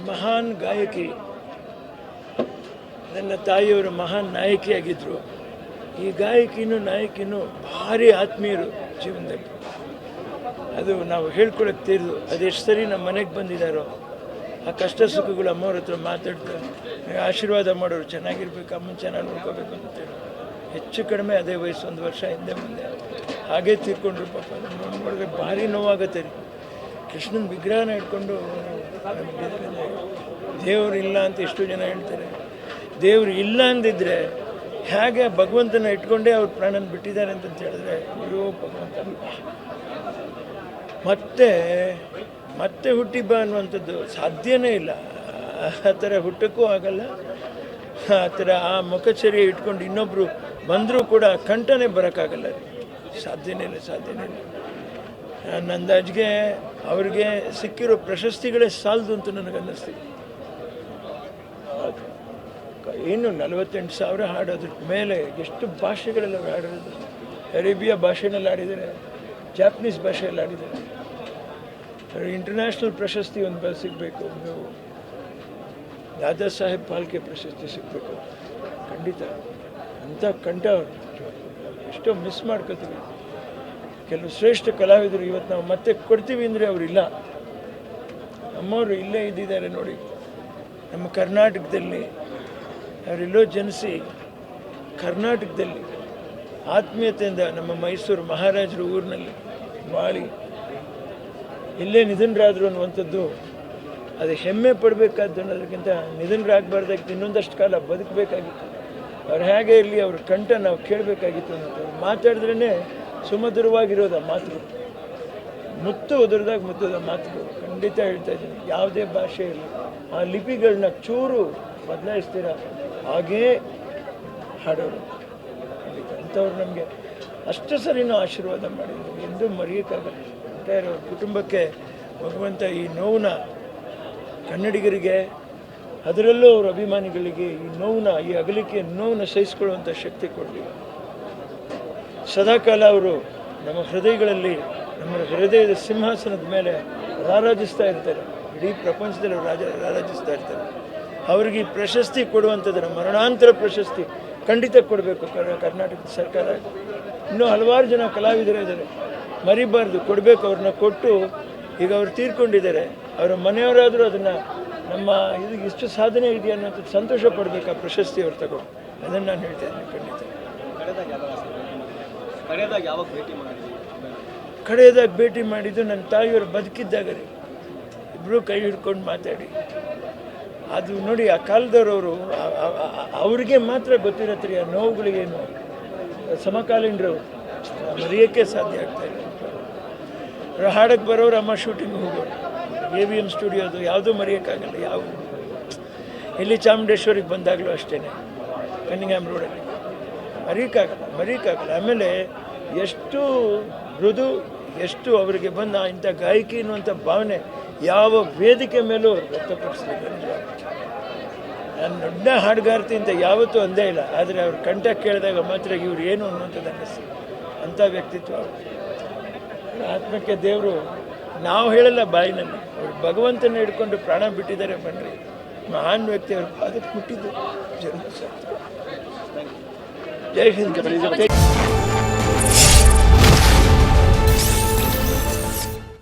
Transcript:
ಮಹಾನ್ ಗಾಯಕಿ, ನನ್ನ ತಾಯಿಯವರು ಮಹಾನ್ ನಾಯಕಿಯಾಗಿದ್ದರು. ಈ ಗಾಯಕಿನೂ ನಾಯಕಿನೂ ಭಾರಿ ಆತ್ಮೀಯರು ಜೀವನದಲ್ಲಿ. ಅದು ನಾವು ಹೇಳ್ಕೊಳಕ್ಕೆ ತೀರ್ದು ಅದೆಷ್ಟು ಸರಿ ನಮ್ಮ ಮನೆಗೆ ಬಂದಿದ್ದಾರೋ ಆ ಕಷ್ಟ ಸುಖಗಳು ಅಮ್ಮವ್ರ ಹತ್ರ ಮಾತಾಡ್ತಾರೆ, ಆಶೀರ್ವಾದ ಮಾಡೋರು, ಚೆನ್ನಾಗಿರ್ಬೇಕು, ಅಮ್ಮನ ಚೆನ್ನಾಗಿ ನೋಡ್ಕೋಬೇಕು ಅಂತೇಳಿ. ಹೆಚ್ಚು ಕಡಿಮೆ ಅದೇ ವಯಸ್ಸು, 1 ವರ್ಷ ಹಿಂದೆ ಮುಂದೆ ಹಾಗೇ ತೀರ್ಕೊಂಡ್ರು. ಪಾಪ ನೋಡಿದ್ರೆ ಭಾರಿ ನೋವಾಗತ್ತೆ ರೀ. ಕೃಷ್ಣನ ವಿಗ್ರಹನ ಇಟ್ಕೊಂಡು ದೇವರು ಇಲ್ಲ ಅಂತ ಎಷ್ಟು ಜನ ಹೇಳ್ತಾರೆ. ದೇವರು ಇಲ್ಲ ಅಂದಿದ್ರೆ ಹೇಗೆ ಭಗವಂತನ ಇಟ್ಕೊಂಡೇ ಅವ್ರ ಪ್ರಾಣನ ಬಿಟ್ಟಿದ್ದಾರೆ ಅಂತ ಹೇಳಿದ್ರೆ, ಅಯ್ಯೋ ಭಗವಂತ ಮತ್ತೆ ಹುಟ್ಟಿ ಬಾ ಅನ್ನುವಂಥದ್ದು ಸಾಧ್ಯನೇ ಇಲ್ಲ. ಆ ಥರ ಹುಟ್ಟಕ್ಕೂ ಆಗಲ್ಲ. ಆ ಥರ ಆ ಮುಖಚರ್ಯ ಇಟ್ಕೊಂಡು ಇನ್ನೊಬ್ಬರು ಬಂದರೂ ಕೂಡ ಕಂಠನೇ ಬರೋಕ್ಕಾಗಲ್ಲ ರೀ. ಸಾಧ್ಯನೇ ಇಲ್ಲ. ನನ್ನ ಅಂದಾಜಿಗೆ ಅವ್ರಿಗೆ ಸಿಕ್ಕಿರೋ ಪ್ರಶಸ್ತಿಗಳೇ ಸಾಲದು ಅಂತ ನನಗನ್ನಿಸ್ತಿದೆ. ಏನು 48,000 ಹಾಡೋದ್ರ ಮೇಲೆ ಎಷ್ಟು ಭಾಷೆಗಳಲ್ಲಿ ಅವ್ರು ಹಾಡಿರೋದು. ಅರೇಬಿಯಾ ಭಾಷೆನಲ್ಲಿ ಆಡಿದ್ದಾರೆ, ಜಾಪನೀಸ್ ಭಾಷೆಯಲ್ಲಿ ಆಡಿದ್ದಾರೆ. ಇಂಟರ್ನ್ಯಾಷನಲ್ ಪ್ರಶಸ್ತಿ ಒಂದು ಸಿಗಬೇಕು, ಒಂದು ದಾದಾ ಸಾಹೇಬ್ ಫಾಲ್ಕೆ ಪ್ರಶಸ್ತಿ ಸಿಗಬೇಕು ಖಂಡಿತ. ಅಂಥ ಕಂಠ ಎಷ್ಟೋ ಮಿಸ್ ಮಾಡ್ಕೋತೀವಿ. ಕೆಲವು ಶ್ರೇಷ್ಠ ಕಲಾವಿದರು ಇವತ್ತು ನಾವು ಮತ್ತೆ ಕೊಡ್ತೀವಿ ಅಂದರೆ ಅವರಿಲ್ಲ. ನಮ್ಮವರು ಇಲ್ಲೇ ಇದ್ದಿದ್ದಾರೆ ನೋಡಿ. ನಮ್ಮ ಕರ್ನಾಟಕದಲ್ಲಿ ಅವರೆಲ್ಲೋ ಜನಿಸಿ ಕರ್ನಾಟಕದಲ್ಲಿ ಆತ್ಮೀಯತೆಯಿಂದ ನಮ್ಮ ಮೈಸೂರು ಮಹಾರಾಜರ ಊರಿನಲ್ಲಿ ಬಾಳಿ ಇಲ್ಲೇ ನಿಧನರಾದರು ಅನ್ನುವಂಥದ್ದು ಅದು ಹೆಮ್ಮೆ ಪಡಬೇಕಾದ್ದು ಅನ್ನೋದಕ್ಕಿಂತ ನಿಧನರಾಗಬಾರ್ದಾಗಿತ್ತು, ಇನ್ನೊಂದಷ್ಟು ಕಾಲ ಬದುಕಬೇಕಾಗಿತ್ತು. ಅವ್ರು ಹೇಗೆ ಇರಲಿ, ಅವ್ರ ಕಂಠ ನಾವು ಕೇಳಬೇಕಾಗಿತ್ತು ಅನ್ನೋದು. ಅವ್ರು ಮಾತಾಡಿದ್ರೇ ಸುಮಧುರವಾಗಿರೋದು ಆ ಮಾತುಗಳು, ಮುತ್ತು ಉದುರಿದಾಗ ಮುತ್ತದ ಮಾತುಗಳು. ಖಂಡಿತ ಹೇಳ್ತಾ ಇದ್ದೀನಿ, ಯಾವುದೇ ಭಾಷೆ ಇರಲಿ ಆ ಲಿಪಿಗಳನ್ನ ಚೂರು ಬದಲಾಯಿಸ್ತೀರ ಹಾಗೇ ಹಾಡೋರು. ಖಂಡಿತ ಅಂಥವ್ರು ನಮಗೆ ಅಷ್ಟು ಸರಿನೂ ಆಶೀರ್ವಾದ ಮಾಡಿದ್ರು, ಎಂದೂ ಮರೆಯೋಕ್ಕಾಗಲ್ಲ. ಒಟ್ಟಾರೆ ಅವ್ರ ಕುಟುಂಬಕ್ಕೆ ಭಗವಂತ ಈ ನೋವನ್ನ, ಕನ್ನಡಿಗರಿಗೆ ಅದರಲ್ಲೂ ಅವ್ರ ಅಭಿಮಾನಿಗಳಿಗೆ ಈ ನೋವನ್ನ, ಈ ಅಗಲಿಕೆಯ ನೋವನ್ನ ಸಹಿಸಿಕೊಳ್ಳುವಂಥ ಶಕ್ತಿ ಕೊಡಲಿ. ಸದಾಕಾಲ ಅವರು ನಮ್ಮ ಹೃದಯಗಳಲ್ಲಿ, ನಮ್ಮ ಹೃದಯದ ಸಿಂಹಾಸನದ ಮೇಲೆ ರಾರಾಜಿಸ್ತಾ ಇರ್ತಾರೆ. ಇಡೀ ಪ್ರಪಂಚದಲ್ಲಿ ಅವರು ರಾರಾಜಿಸ್ತಾ ಇರ್ತಾರೆ. ಅವ್ರಿಗೆ ಈ ಪ್ರಶಸ್ತಿ ಕೊಡುವಂಥದ್ದನ್ನು, ಮರಣಾಂತರ ಪ್ರಶಸ್ತಿ ಖಂಡಿತ ಕೊಡಬೇಕು ಕರ್ನಾಟಕದ ಸರ್ಕಾರ. ಇನ್ನೂ ಹಲವಾರು ಜನ ಕಲಾವಿದರು ಇದ್ದಾರೆ, ಮರಿಬಾರ್ದು, ಕೊಡಬೇಕು. ಅವ್ರನ್ನ ಕೊಟ್ಟು, ಈಗ ಅವ್ರು ತೀರ್ಕೊಂಡಿದ್ದಾರೆ, ಅವರ ಮನೆಯವರಾದರೂ ಅದನ್ನು ನಮ್ಮ ಇದು ಇಷ್ಟು ಸಾಧನೆ ಇದೆಯಾ ಅನ್ನೋಂಥದ್ದು ಸಂತೋಷ ಪಡಬೇಕು. ಆ ಪ್ರಶಸ್ತಿ ಅವ್ರು ತಗೊಂಡು, ಅದನ್ನು ನಾನು ಹೇಳ್ತಾ ಇದ್ದೀನಿ. ಖಂಡಿತ ಕಡೆಯದಾಗ ಭೇಟಿ ಮಾಡಿದ್ದು ನನ್ನ ತಾಯಿಯವರು ಬದುಕಿದ್ದಾಗ ರೀ. ಇಬ್ಬರೂ ಕೈ ಹಿಡ್ಕೊಂಡು ಮಾತಾಡಿ, ಅದು ನೋಡಿ ಆ ಕಾಲದವರವರು ಅವ್ರಿಗೆ ಮಾತ್ರ ಗೊತ್ತಿರತ್ರಿ ಆ ನೋವುಗಳಿಗೇನು. ಸಮಕಾಲೀನರು ಮರೆಯೋಕ್ಕೆ ಸಾಧ್ಯ ಆಗ್ತಾಯಿಲ್ಲ. ಹಾಡಕ್ಕೆ ಬರೋರು ಅಮ್ಮ ಶೂಟಿಂಗ್ ಹೋಗೋರು, AVM ಸ್ಟುಡಿಯೋದು ಯಾವುದೂ ಮರೆಯೋಕ್ಕಾಗಲ್ಲ. ಯಾವ ಇಲ್ಲಿ ಚಾಮುಂಡೇಶ್ವರಿಗೆ ಬಂದಾಗಲೂ ಅಷ್ಟೇ, ಕನ್ನಿಂಗ್ಹ್ಯಾಮ್ ರೋಡಲ್ಲಿ ಮರೆಯೋಕ್ಕಾಗಲ್ಲ. ಆಮೇಲೆ ಎಷ್ಟು ಮೃದು, ಎಷ್ಟು ಅವರಿಗೆ ಬಂದ ಇಂಥ ಗಾಯಕಿ ಅನ್ನುವಂಥ ಭಾವನೆ ಯಾವ ವೇದಿಕೆ ಮೇಲೂ ವ್ಯಕ್ತಪಡಿಸ್ಲಿಕ್ಕೆ. ನಾನು ದೊಡ್ಡ ಹಾಡುಗಾರ್ತಿ ಅಂತ ಯಾವತ್ತೂ ಅಂದೇ ಇಲ್ಲ, ಆದರೆ ಅವ್ರ ಕಂಠ ಕೇಳಿದಾಗ ಮಾತ್ರ ಇವ್ರು ಏನು ಅನ್ನುವಂಥದ್ದು ಅನ್ನಿಸ್ತು. ಅಂಥ ವ್ಯಕ್ತಿತ್ವ ಅವರು. ಆತ್ಮಕ್ಕೆ ದೇವರು, ನಾವು ಹೇಳಲ್ಲ ಬಾಯಿನಲ್ಲಿ, ಅವರು ಭಗವಂತನ ಹಿಡ್ಕೊಂಡು ಪ್ರಾಣ ಬಿಟ್ಟಿದ್ದಾರೆ. ಬನ್ರಿ, ಮಹಾನ್ ವ್ಯಕ್ತಿ, ಅವರು ಅದಕ್ಕೆ ಮುಟ್ಟಿದ್ದು ಜನ್ಮ ಸಾರ್ಥಕ. ಜೈ ಹಿಂದ್.